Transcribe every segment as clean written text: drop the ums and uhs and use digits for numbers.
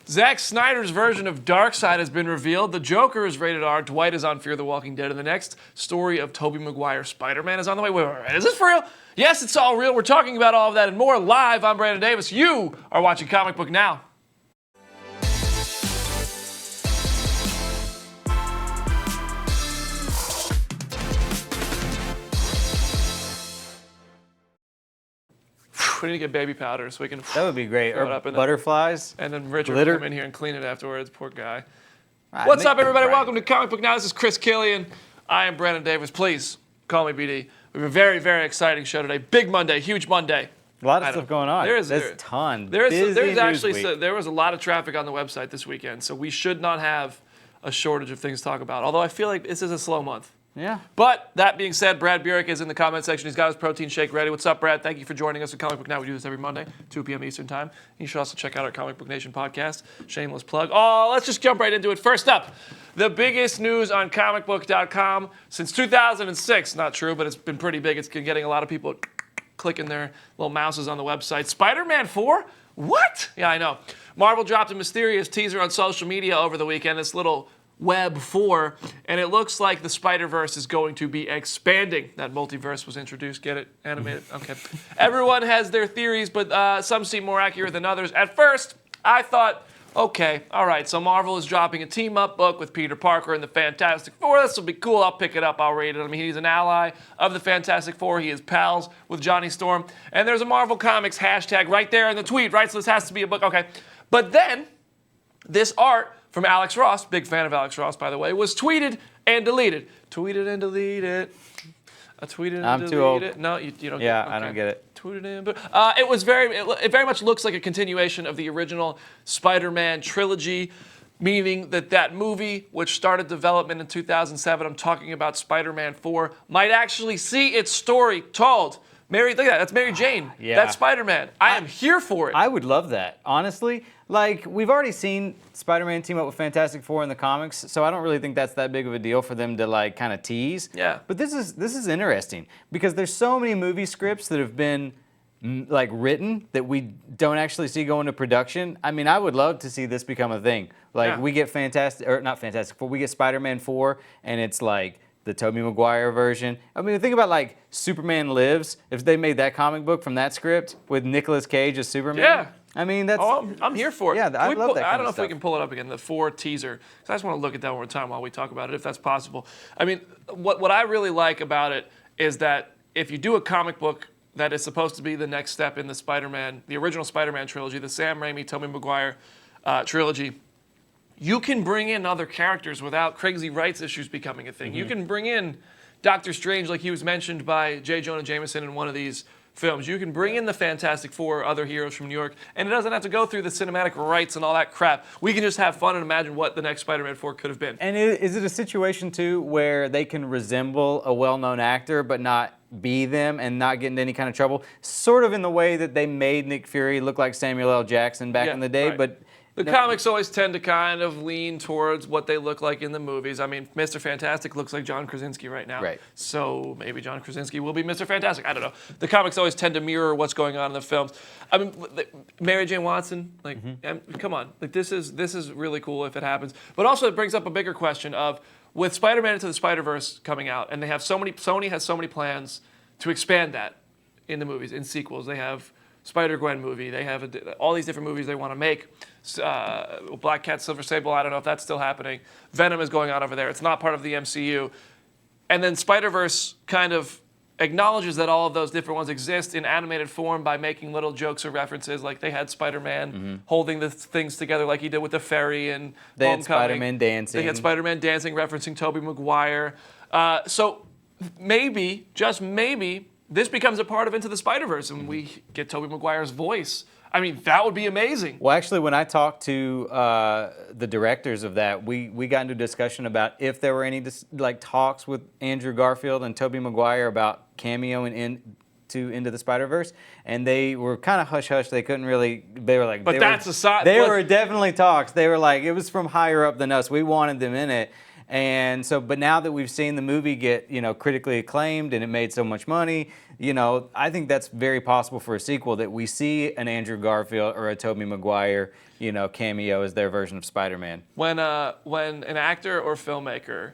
Zack Snyder's version of Darkseid has been revealed. The Joker is rated R. Dwight is on Fear the Walking Dead. And the next story of Tobey Maguire Spider-Man is on the way. Wait. Is this for real? Yes, it's all real. We're talking about all of that and more live. I'm Brandon Davis. You are watching Comic Book Now. We need to get baby powder so we can. That would be great. Or butterflies. And then Richard glitter. will come in here and clean it afterwards. Poor guy. What's up, everybody? Welcome to Comic Book Now. This is Chris Killian. I am Brandon Davis. Please call me BD. We have a very, very exciting show today. Big Monday, huge Monday. A lot of stuff going on. There's a ton. There was a lot of traffic on the website this weekend, so we should not have a shortage of things to talk about. Although I feel like this is a slow month. Yeah. But that being said, Brad Burek is in the comment section. He's got his protein shake ready. What's up, Brad? Thank you for joining us at Comic Book Now. We do this every Monday, 2 p.m. Eastern Time. You should also check out our Comic Book Nation podcast. Shameless plug. Oh, let's just jump right into it. First up, the biggest news on ComicBook.com since 2006. Not true, but it's been pretty big. It's been getting a lot of people clicking their little mouses on the website. Spider-Man 4? What? Yeah, I know. Marvel dropped a mysterious teaser on social media over the weekend. This little Web 4, and it looks like the Spider-Verse is going to be expanding. That multiverse was introduced. Get it? Animated? Okay. Everyone has their theories, but some seem more accurate than others. At first, I thought, okay, all right, so Marvel is dropping a team-up book with Peter Parker and the Fantastic Four. This will be cool. I'll pick it up. I'll read it. I mean, he's an ally of the Fantastic Four. He is pals with Johnny Storm. And there's a Marvel Comics hashtag right there in the tweet, right? So this has to be a book. Okay. But then, this art from Alex Ross, big fan of Alex Ross, by the way, was tweeted and deleted. Tweeted and deleted. Tweeted and I'm deleted. Too old. No, you don't yeah, get it. Okay. I don't get it. Tweeted and it very much looks like a continuation of the original Spider-Man trilogy, meaning that movie, which started development in 2007, I'm talking about Spider-Man 4, might actually see its story told. Look at that. That's Mary Jane. Yeah. That's Spider-Man. I am here for it. I would love that, honestly. Like, we've already seen Spider-Man team up with Fantastic Four in the comics, so I don't really think that's that big of a deal for them to, like, kind of tease. Yeah. But this is interesting because there's so many movie scripts that have been, like, written that we don't actually see go into production. I mean, I would love to see this become a thing. Like, we get not Fantastic Four, we get Spider-Man 4, and it's, like, the Tobey Maguire version. I mean, think about, like, Superman Lives. If they made that comic book from that script with Nicolas Cage as Superman. Yeah. I mean, that's... Oh, I'm here for it. Yeah, I love that I don't know if we can pull it up again, the 4 teaser. Because I just want to look at that one more time while we talk about it, if that's possible. I mean, what I really like about it is that if you do a comic book that is supposed to be the next step in the Spider-Man, the original Spider-Man trilogy, the Sam Raimi, Tobey Maguire trilogy, you can bring in other characters without crazy rights issues becoming a thing. You can bring in Doctor Strange, like he was mentioned by J. Jonah Jameson in one of these films. You can bring in the Fantastic Four, other heroes from New York, and it doesn't have to go through the cinematic rights and all that crap. We can just have fun and imagine what the next Spider-Man 4 could have been. And is it a situation, too, where they can resemble a well-known actor but not be them and not get into any kind of trouble? Sort of in the way that they made Nick Fury look like Samuel L. Jackson back in the day, right. but... The comics always tend to kind of lean towards what they look like in the movies. I mean, Mr. Fantastic looks like John Krasinski right now. Right. So maybe John Krasinski will be Mr. Fantastic. I don't know. The comics always tend to mirror what's going on in the films. I mean, Mary Jane Watson, like, come on. Like, this is really cool if it happens. But also it brings up a bigger question of, with Spider-Man Into the Spider-Verse coming out, and Sony has so many plans to expand that in the movies, in sequels. They have Spider-Gwen movie. They have all these different movies they want to make. Black Cat, Silver Sable, I don't know if that's still happening. Venom is going on over there. It's not part of the MCU. And then Spider-Verse kind of acknowledges that all of those different ones exist in animated form by making little jokes or references. Like they had Spider-Man holding the things together like he did with the fairy and they had Spider-Man dancing. They had Spider-Man dancing, referencing Tobey Maguire. So maybe, just maybe, this becomes a part of Into the Spider-Verse, and we get Tobey Maguire's voice. I mean, that would be amazing. Well, actually, when I talked to the directors of that, we got into a discussion about if there were any talks with Andrew Garfield and Tobey Maguire about cameoing into the Spider-Verse, and they were kind of hush-hush. They couldn't really, they were like... But that's a side... They were definitely talks. They were like, it was from higher up than us. We wanted them in it. And so, but now that we've seen the movie get, critically acclaimed and it made so much money, I think that's very possible for a sequel, that we see an Andrew Garfield or a Tobey Maguire, cameo as their version of Spider-Man. When an actor or filmmaker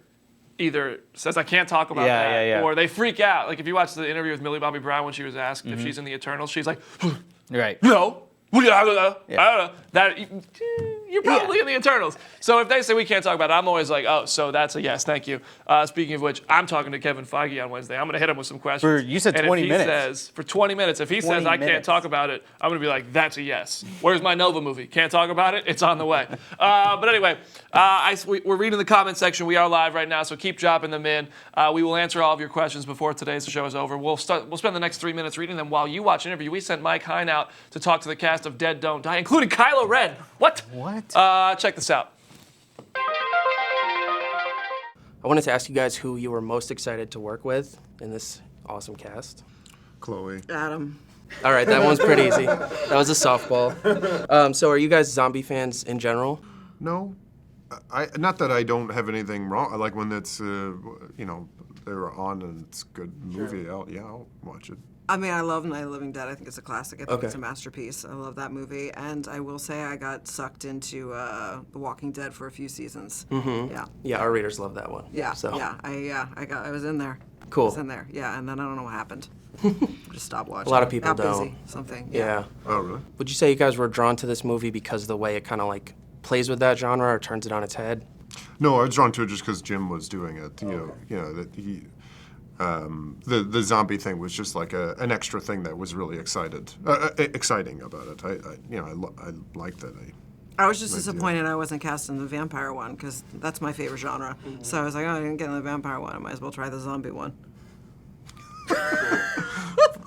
either says, I can't talk about Yeah, that, yeah, yeah. or they freak out. Like if you watch the interview with Millie Bobby Brown when she was asked if she's in the Eternals, she's like, Right. no. I don't know. That you're probably in the Eternals. So if they say we can't talk about it, I'm always like, oh, so that's a yes, thank you. Speaking of which, I'm talking to Kevin Feige on Wednesday. I'm going to hit him with some questions. You said and 20 if he minutes. Says, for 20 minutes. If he says 20 I can't minutes. talk about it, I'm going to be like, that's a yes. Where's my Nova movie? Can't talk about it? It's on the way. But anyway, we're reading the comment section. We are live right now, so keep dropping them in. We will answer all of your questions before today's show is over. We'll spend the next 3 minutes reading them while you watch an interview. We sent Mike Hine out to talk to the cast of Dead Don't Die, including Kylo Ren. What? Check this out. I wanted to ask you guys who you were most excited to work with in this awesome cast. Chloe. Adam. All right, that one's pretty easy. That was a softball. So are you guys zombie fans in general? No, not that I don't have anything wrong. I like when it's they're on and it's a good movie out. Yeah, I'll watch it. I mean, I love Night of the Living Dead. I think it's a classic. I think Okay. it's a masterpiece. I love that movie. And I will say I got sucked into The Walking Dead for a few seasons. Mm-hmm. Yeah. Yeah, our readers love that one. Yeah. So. Yeah. I was in there. Cool. I was in there. Yeah. And then I don't know what happened. Just stopped watching. A lot of people Got don't. busy. Something. Yeah. Oh, really? Would you say you guys were drawn to this movie because of the way it kind of like plays with that genre or turns it on its head? No, I was drawn to it just because Jim was doing it. You know that he. The zombie thing was just like an extra thing that was really exciting about it. I liked it. I was just disappointed I wasn't cast in the vampire one because that's my favorite genre. So I was like, oh, I didn't get in the vampire one. I might as well try the zombie one.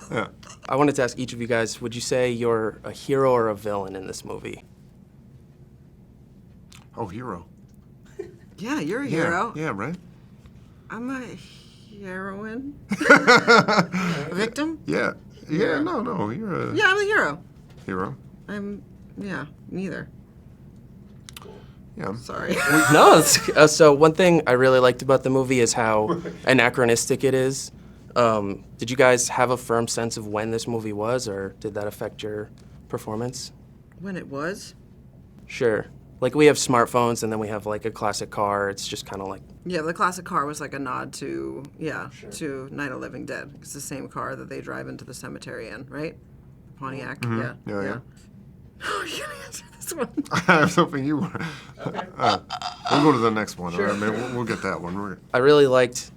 Yeah. I wanted to ask each of you guys, would you say you're a hero or a villain in this movie? Oh, hero. Yeah, you're a hero. Yeah, right. I'm a heroine. A victim? Yeah. Yeah. No. You're a Yeah, I'm a hero. hero. Neither. Yeah. Sorry. No, so one thing I really liked about the movie is how anachronistic it is. Did you guys have a firm sense of when this movie was, or did that affect your performance? When it was? Sure. Like, we have smartphones, and then we have, like, a classic car. It's just kind of like... Yeah, the classic car was like a nod to, to Night of the Living Dead. It's the same car that they drive into the cemetery in, right? Pontiac, yeah. Yeah. Oh, you can answer this one. I was hoping you were. We'll go to the next one. Sure. I mean, we'll get that one. I really liked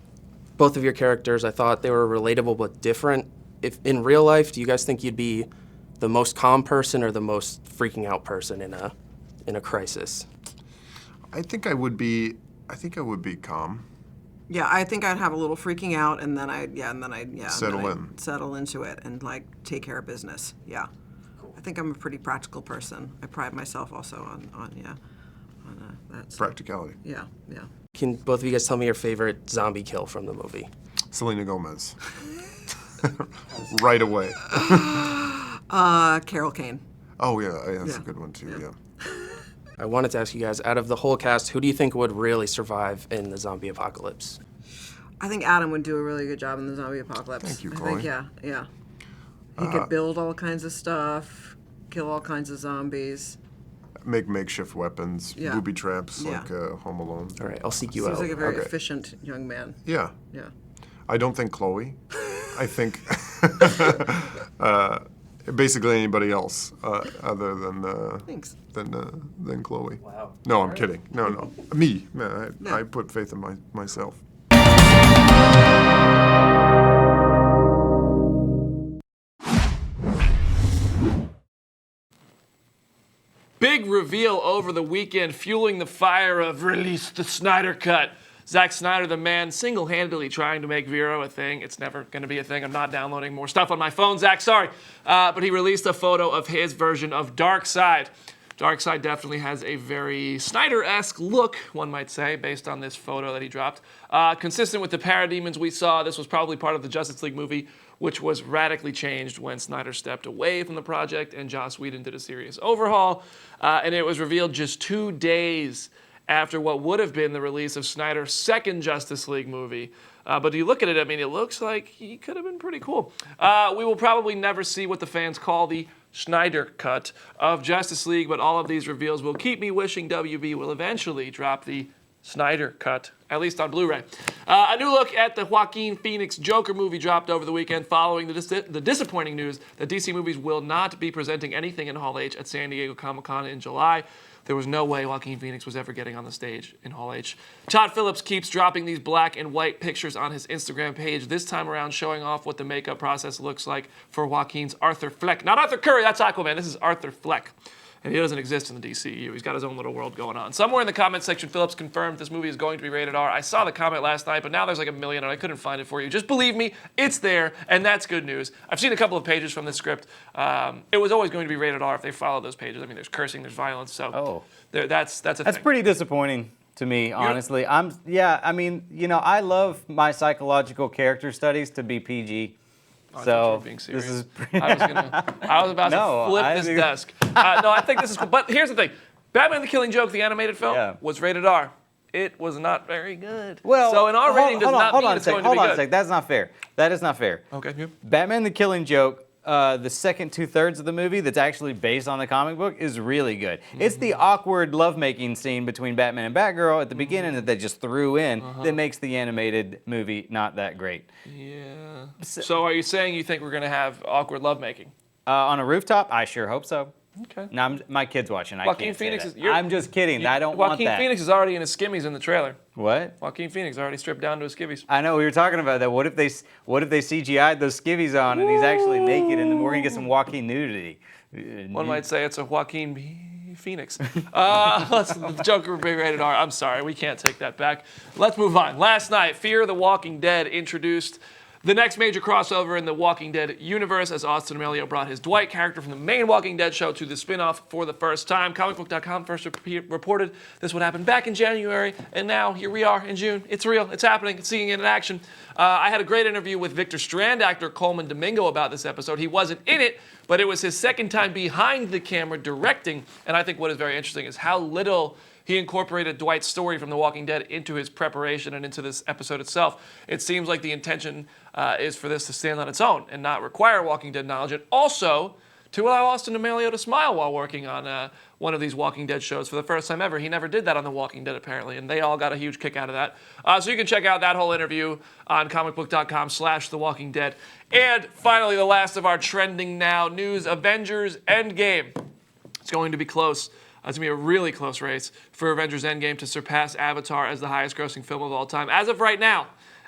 both of your characters. I thought they were relatable but different. If in real life, do you guys think you'd be the most calm person or the most freaking out person in a crisis? I think I would be calm. Yeah, I think I'd have a little freaking out, and then I'd Settle settle into it and like take care of business. Yeah, I think I'm a pretty practical person. I pride myself also on that. Practicality. Yeah. Can both of you guys tell me your favorite zombie kill from the movie? Selena Gomez. Right away. Carol Kane. Oh yeah, that's a Yeah. good one too. Yeah. I wanted to ask you guys, out of the whole cast, who do you think would really survive in the zombie apocalypse? I think Adam would do a really good job in the zombie apocalypse. Thank you, I Chloe. think, yeah. He could build all kinds of stuff, kill all kinds of zombies. Make makeshift weapons, Yeah. booby traps Yeah. like Home Alone. All right, I'll seek you Seems out. like a very Okay. efficient young man. Yeah. Yeah. I don't think Chloe. I think basically anybody else other than Thanks. than Chloe. Wow. No, I'm kidding. No. Me. Man, No. I put faith in myself. Big reveal over the weekend, fueling the fire of release the Snyder Cut. Zack Snyder, the man, single-handedly trying to make Vero a thing. It's never going to be a thing. I'm not downloading more stuff on my phone, Zack, sorry. But he released a photo of his version of Darkseid. Darkseid definitely has a very Snyder-esque look, one might say, based on this photo that he dropped. Consistent with the parademons we saw, this was probably part of the Justice League movie, which was radically changed when Snyder stepped away from the project and Joss Whedon did a serious overhaul. And it was revealed just 2 days after what would have been the release of Snyder's second Justice League movie. But you look at it, I mean, it looks like he could have been pretty cool. We will probably never see what the fans call the Snyder cut of Justice League, but all of these reveals will keep me wishing WB will eventually drop the Snyder cut, at least on Blu-ray. A new look at the Joaquin Phoenix Joker movie dropped over the weekend following the disappointing news that DC Movies will not be presenting anything in Hall H at San Diego Comic-Con in July. There was no way Joaquin Phoenix was ever getting on the stage in Hall H. Todd Phillips keeps dropping these black and white pictures on his Instagram page, this time around showing off what the makeup process looks like for Joaquin's Arthur Fleck. Not Arthur Curry, that's Aquaman. This is Arthur Fleck. And he doesn't exist in the DCU. He's got his own little world going on. Somewhere in the comment section, Phillips confirmed this movie is going to be rated R. I saw the comment last night, but now there's like a million, and I couldn't find it for you. Just believe me, it's there, and that's good news. I've seen a couple of pages from this script. It was always going to be rated R if they followed those pages. I mean, there's cursing, there's violence, so that's a thing. That's pretty disappointing to me, honestly. I mean, you know, I love my psychological character studies to be PG. I thought you So were being serious. this is I was about to flip this desk. No, I think this is cool. But here's the thing. Batman the Killing Joke, the animated film, was rated R. It was not very good. Well, so an R rating does not mean it's going to be Hold on a good. sec. That's not fair. That is not fair. Okay. Yeah. Batman the Killing Joke, the second 2/3 of the movie that's actually based on the comic book is really good. It's the awkward lovemaking scene between Batman and Batgirl at the beginning that they just threw in that makes the animated movie not that great. Yeah. So are you saying you think we're going to have awkward lovemaking? On a rooftop? I sure hope so. Okay. No, my kid's watching. I Joaquin can't say Phoenix that. is. I'm just kidding. I don't want that. Joaquin Phoenix is already in his skimmies in the trailer. What? Joaquin Phoenix already stripped down to his skivvies. I know we were talking about that. What if they CGI'd those skivvies on and he's actually naked and then we're gonna get some Joaquin nudity? One might say it's a Joaquin Phoenix. The Joker will be rated R. I'm sorry, we can't take that back. Let's move on. Last night, Fear the Walking Dead introduced the next major crossover in the Walking Dead universe as Austin Amelio brought his Dwight character from the main Walking Dead show to the spin-off for the first time. Comicbook.com first reported this would happen back in January, and now here we are in June. It's real. It's happening. It's seeing it in action. I had a great interview with Victor Strand actor Coleman Domingo about this episode. He wasn't in it, but it was his second time behind the camera directing, and I think what is very interesting is how little he incorporated Dwight's story from The Walking Dead into his preparation and into this episode itself. It seems like the intention is for this to stand on its own and not require Walking Dead knowledge, and also to allow Austin Amelio to smile while working on one of these Walking Dead shows for the first time ever. He never did that on The Walking Dead, apparently, and they all got a huge kick out of that. So you can check out that whole interview on comicbook.com/The Walking Dead. And finally, the last of our trending now news, Avengers Endgame. It's going to be close. It's going to be a really close race for Avengers Endgame to surpass Avatar as the highest grossing film of all time. As of right now,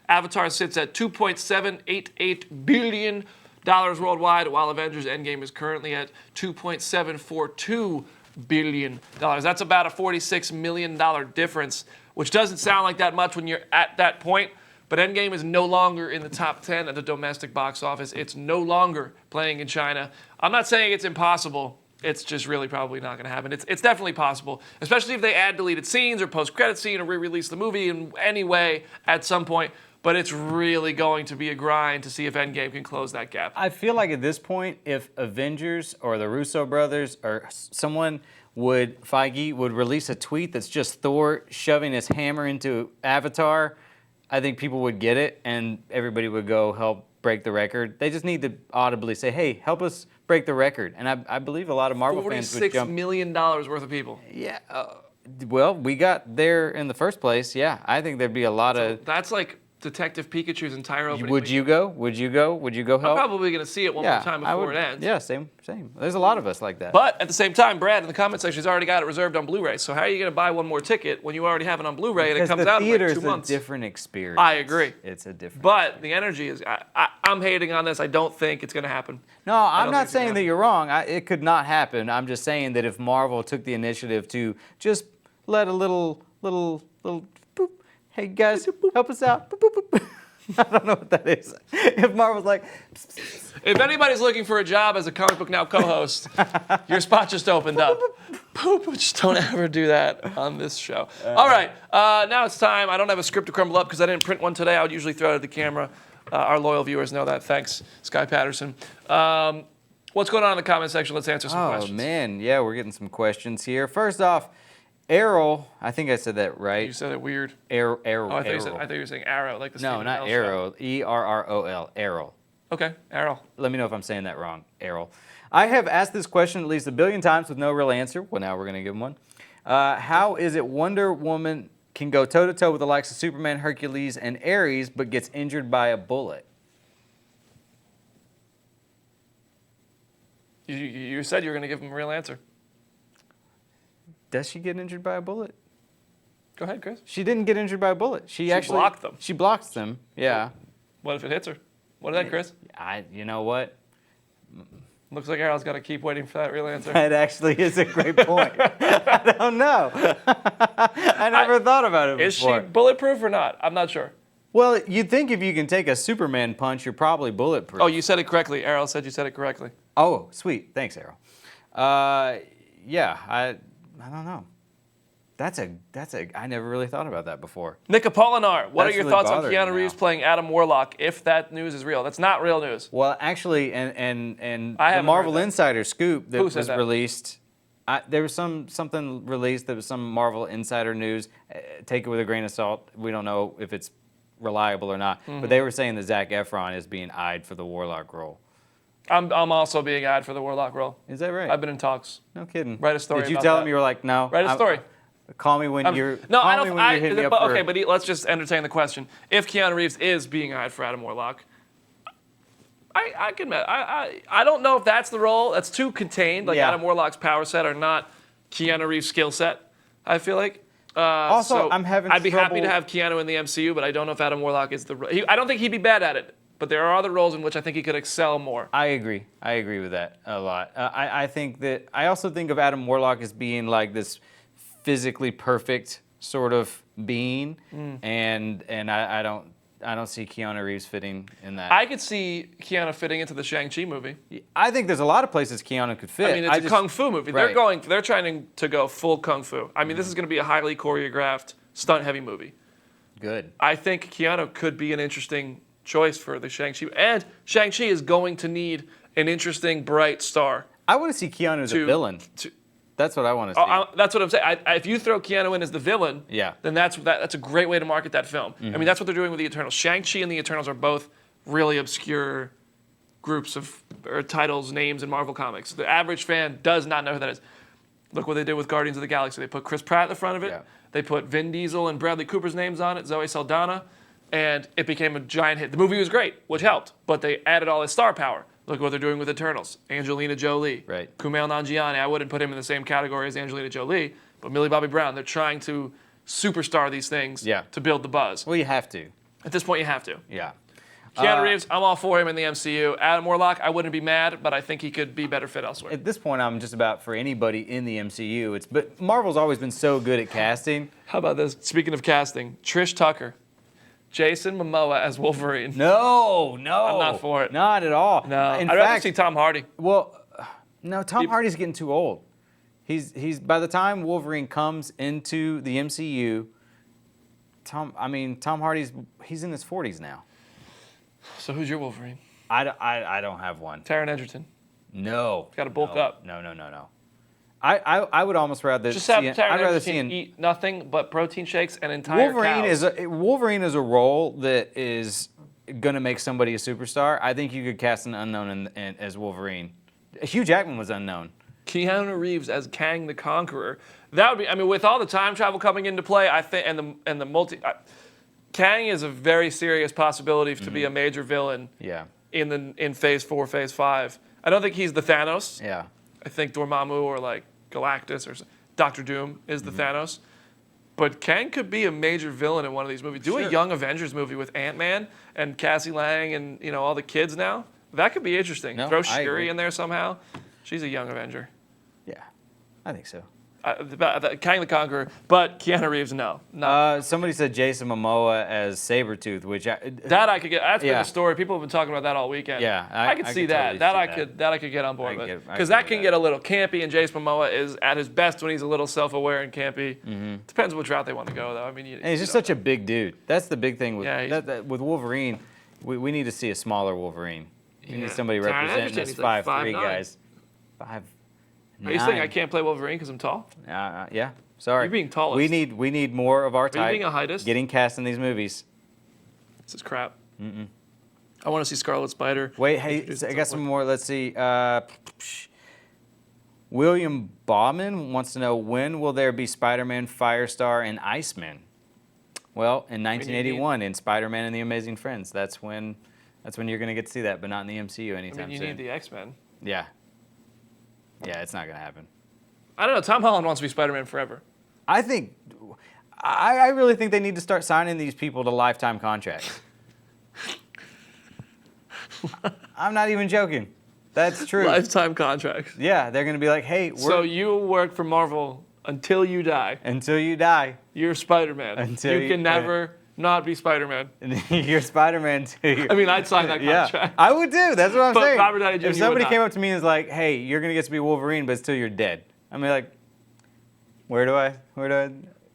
Avatar sits at $2.788 billion worldwide, while Avengers Endgame is currently at $2.742 billion. That's about a $46 million difference, which doesn't sound like that much when you're at that point. But Endgame is no longer in the top 10 at the domestic box office. It's no longer playing in China. I'm not saying it's impossible. It's just really probably not going to happen. It's definitely possible, especially if they add deleted scenes or post-credit scene or re-release the movie in any way at some point. But it's really going to be a grind to see if Endgame can close that gap. I feel like at this point, if Avengers or the Russo brothers or someone Feige would release a tweet that's just Thor shoving his hammer into Avatar, I think people would get it and everybody would go help break the record. They just need to audibly say, hey, help us break the record. And I believe a lot of Marvel fans would jump. $46 million worth of people. Yeah. Well, we got there in the first place. Yeah. I think there'd be a lot of... That's like Detective Pikachu's entire opening. Would you go? Would you go? Would you go help? I'm probably going to see it one more time before it ends. Yeah, same. There's a lot of us like that. But at the same time, Brad in the comment section has already got it reserved on Blu-ray. So how are you going to buy one more ticket when you already have it on Blu-ray and it comes out in like 2 months? Because the theater's a different experience. I agree. It's a different But the energy is... I'm hating on this. I don't think it's going to happen. No, I'm not saying that you're wrong. It could not happen. I'm just saying that if Marvel took the initiative to just let a little boop, hey guys, help us out. Boop, boop, boop. I don't know what that is. If Marvel's like... If anybody's looking for a job as a Comic Book Now co-host, your spot just opened up. Just don't ever do that on this show. All right, now it's time. I don't have a script to crumble up because I didn't print one today. I would usually throw it at the camera. Our loyal viewers know that. Thanks, Sky Patterson. What's going on in the comment section? Let's answer some questions. Oh, man. Yeah, we're getting some questions here. First off, Errol, I think I said that right. You said it weird. Errol. Oh, I thought you were saying Arrow, like the No, Stephen not Amell Errol. Errol. Errol. show. Okay, Arrow. Let me know if I'm saying that wrong. Errol. I have asked this question at least 1 billion times with no real answer. Well, now we're going to give him one. How is it Wonder Woman can go toe-to-toe with the likes of Superman, Hercules, and Ares, but gets injured by a bullet? You said you were going to give him a real answer. Does she get injured by a bullet? Go ahead, Chris. She didn't get injured by a bullet. She actually blocked them. She blocks them. Yeah. What if it hits her? What is that, Chris? You know what? Looks like Arrow's got to keep waiting for that real answer. That actually is a great point. I don't know. I never thought about it Is she before. bulletproof or not? I'm not sure. Well, you'd think if you can take a Superman punch, you're probably bulletproof. Oh, you said it correctly. Arrow said you said it correctly. Oh, sweet. Thanks, Errol. Yeah, I don't know. I never really thought about that before. Nick Apolinar, what That's are your really thoughts on bothering Keanu me Reeves now. playing Adam Warlock, if that news is real? That's not real news. Well, actually, and I the haven't Marvel heard that. Insider scoop that Who said was that? released, there was something released that was some Marvel Insider news. Take it with a grain of salt. We don't know if it's reliable or not. Mm-hmm. But they were saying that Zac Efron is being eyed for the Warlock role. I'm also being eyed for the Warlock role. Is that right? I've been in talks. No kidding. Write a story Did you about tell that. him you were like, no? Write a story. Call me when you're. No, call I me don't. when you're hitting me up for- Okay, but let's just entertain the question. If Keanu Reeves is being eyed for Adam Warlock, I can admit, I don't know if that's the role. That's too contained. Like Yeah. Adam Warlock's power set are not Keanu Reeves' skill set. I feel like. Also, So I'm having I'd be happy to trouble- have Keanu in the MCU, but I don't know if Adam Warlock is the. I don't think he'd be bad at it. But there are other roles in which I think he could excel more. I agree. I agree with that a lot. I think that I also think of Adam Warlock as being like this physically perfect sort of being, and I don't see Keanu Reeves fitting in that. I could see Keanu fitting into the Shang-Chi movie. I think there's a lot of places Keanu could fit. I mean, it's a kung fu movie. Right. They're trying to go full kung fu. I mean, this is going to be a highly choreographed, stunt-heavy movie. Good. I think Keanu could be an interesting choice for the Shang-Chi. And Shang-Chi is going to need an interesting, bright star. I want to see Keanu as a villain. That's what I want to see. That's what I'm saying. If you throw Keanu in as the villain, Yeah. then that's a great way to market that film. I mean, that's what they're doing with the Eternals. Shang-Chi and the Eternals are both really obscure groups of or titles, names in Marvel Comics. The average fan does not know who that is. Look what they did with Guardians of the Galaxy. They put Chris Pratt at the front of it. Yeah. They put Vin Diesel and Bradley Cooper's names on it, Zoe Saldana, and it became a giant hit. The movie was great, which helped, but they added all this star power. Look what they're doing with Eternals. Angelina Jolie. Right. Kumail Nanjiani. I wouldn't put him in the same category as Angelina Jolie, but Millie Bobby Brown. They're trying to superstar these things to build the buzz. Well, you have to. At this point, you have to. Yeah. Keanu Reeves, I'm all for him in the MCU. Adam Warlock, I wouldn't be mad, but I think he could be better fit elsewhere. At this point, I'm just about for anybody in the MCU. But Marvel's always been so good at casting. How about this? Speaking of casting, Trish Tucker, Jason Momoa as Wolverine. No. I'm not for it. Not at all. No, In I'd rather fact, see Tom Hardy. well, no, Tom Hardy's getting too old. He's by the time Wolverine comes into the MCU, Tom Hardy's he's in his 40s now. So who's your Wolverine? I don't have one. Taron Egerton. No. Gotta bulk no, up. No. I would almost rather Just have see. Taron I'd rather see Egerton an eat nothing but protein shakes and entire cows. Wolverine is a role that is going to make somebody a superstar. I think you could cast an unknown as Wolverine. Hugh Jackman was unknown. Keanu Reeves as Kang the Conqueror. That would be. I mean, with all the time travel coming into play, I think, and the multi. Kang is a very serious possibility to be a major villain. Yeah. In Phase 4, Phase 5. I don't think he's the Thanos. Yeah. I think Dormammu or like Galactus or Doctor Doom is the Thanos. But Kang could be a major villain in one of these movies. Do a young Avengers movie with Ant-Man and Cassie Lang and all the kids now. That could be interesting. No, Throw I Shuri agree. in there somehow. She's a young Avenger. Yeah. I think so. Kang the Conqueror, but Keanu Reeves, no. Somebody said Jason Momoa as Sabretooth, which That I could get. That's been Yeah. a story. People have been talking about that all weekend. Yeah, I could see could that. totally That see I that. could. That I could get on board I with. get- I Because get that can that. get a little campy, and Jason Momoa is at his best when he's a little self-aware and campy. Depends which route they want to go, though. I mean, and he's just such a big dude. That's the big thing with Yeah, with Wolverine. We need to see a smaller Wolverine. We need somebody Taron representing Egerton, us he's like 5'3" 5'9". guys. 5'9". Are you saying I can't play Wolverine because I'm tall? Yeah. Sorry. You're being tallest. We need more of our type. being a heightist? Getting cast in these movies. This is crap. I want to see Scarlet Spider. Wait, hey, introduced I at got some some point. more. Let's see. William Bauman wants to know, when will there be Spider-Man, Firestar, and Iceman? Well, in 1981, in Spider-Man and the Amazing Friends. That's when you're gonna get to see that, but not in the MCU I anytime mean, you soon. need the X-Men. Yeah. Yeah, it's not gonna happen. I don't know. Tom Holland wants to be Spider-Man forever. I think, I really think they need to start signing these people to lifetime contracts. I'm not even joking. That's true. Lifetime contracts. Yeah, they're gonna be like, hey, So you work for Marvel until you die. until you die, You're Spider-Man. Until you can never not be Spider-Man. you're Spider-Man too. I mean, I'd sign that Yeah, contract. I would too. That's what I'm But saying. Robert Downey Jr. If somebody would came not. up to me and was like, "Hey, you're gonna get to be Wolverine, but still you're dead," I'm like, "Where do I?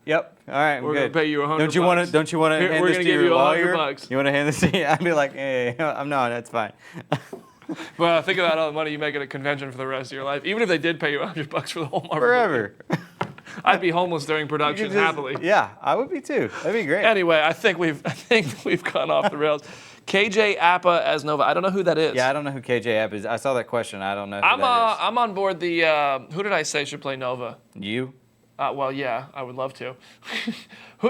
Yep. All right, I'm We're good. gonna pay you $100. Don't you want to? Don't you want to Here, hand we're this gonna to give your you lawyer? $100. You want to hand this to me?" I'd be like, "Hey, I'm not. That's fine." Well, think about all the money you make at a convention for the rest of your life. Even if they did pay you $100 for the whole Marvel movie, Forever. I'd be homeless during You production could just- happily. Yeah, I would be too. That'd be great. Anyway, I think we've gone off the rails. KJ Appa as Nova. I don't know who that is. Yeah, I don't know who KJ App is. I saw that question. I don't know who that is. I'm on board the. Who did I say should play Nova? You? Well, yeah, I would love to.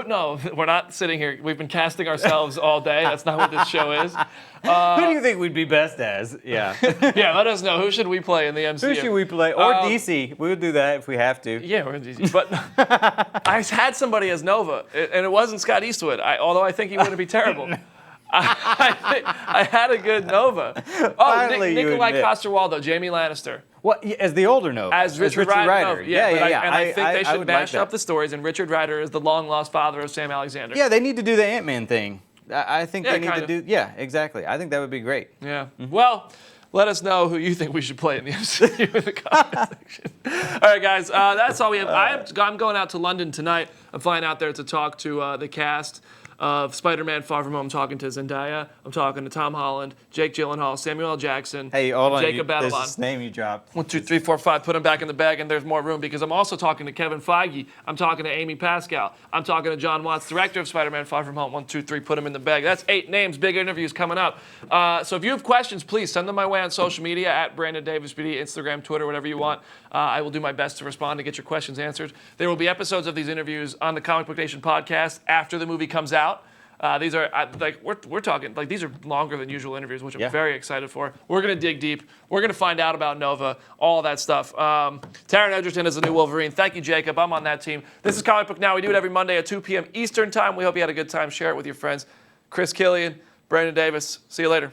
No, we're not sitting here. We've been casting ourselves all day. That's not what this show is. Who do you think we'd be best as? Yeah. Yeah, let us know. Who should we play in the MCU? Who should we play? Or DC. We would do that if we have to. Yeah, we're in DC. But I had somebody as Nova, and it wasn't Scott Eastwood, although I think he wouldn't be terrible. I had a good Nova. Oh, Finally, you Nikolai admit. Coster-Waldau, Jamie Lannister. What, as the older Nova? As Richard Rider. Yeah, but yeah. I think they should would mash like up the stories, and Richard Rider is the long-lost father of Sam Alexander. Yeah, they need to do the Ant-Man thing. I think Yeah, they need kind to of. do. Yeah, exactly. I think that would be great. Yeah. Well, let us know who you think we should play in the MCU in the comment section. All right, guys. That's all we have. I'm going out to London tonight. I'm flying out there to talk to the cast of Spider-Man Far From Home. I'm talking to Zendaya. I'm talking to Tom Holland, Jake Gyllenhaal, Samuel L. Jackson, Hey, hold on. Jacob There's Batalon. this name you dropped. 1, 2, 3, 4, 5. Put them back in the bag, and there's more room because I'm also talking to Kevin Feige. I'm talking to Amy Pascal. I'm talking to John Watts, director of Spider-Man Far From Home. 1, 2, 3. Put them in the bag. That's 8 names. Big interviews coming up. So if you have questions, please send them my way on social media at Brandon Davis BD, Instagram, Twitter, whatever you want. I will do my best to respond to get your questions answered. There will be episodes of these interviews on the Comic Book Nation podcast after the movie comes out. These are like we're talking like these are longer than usual interviews, which I'm very excited for. We're gonna dig deep. We're gonna find out about Nova, all that stuff. Taron Egerton is the new Wolverine. Thank you, Jacob. I'm on that team. This is Comic Book Now. We do it every Monday at 2 p.m. Eastern time. We hope you had a good time. Share it with your friends. Chris Killian, Brandon Davis. See you later.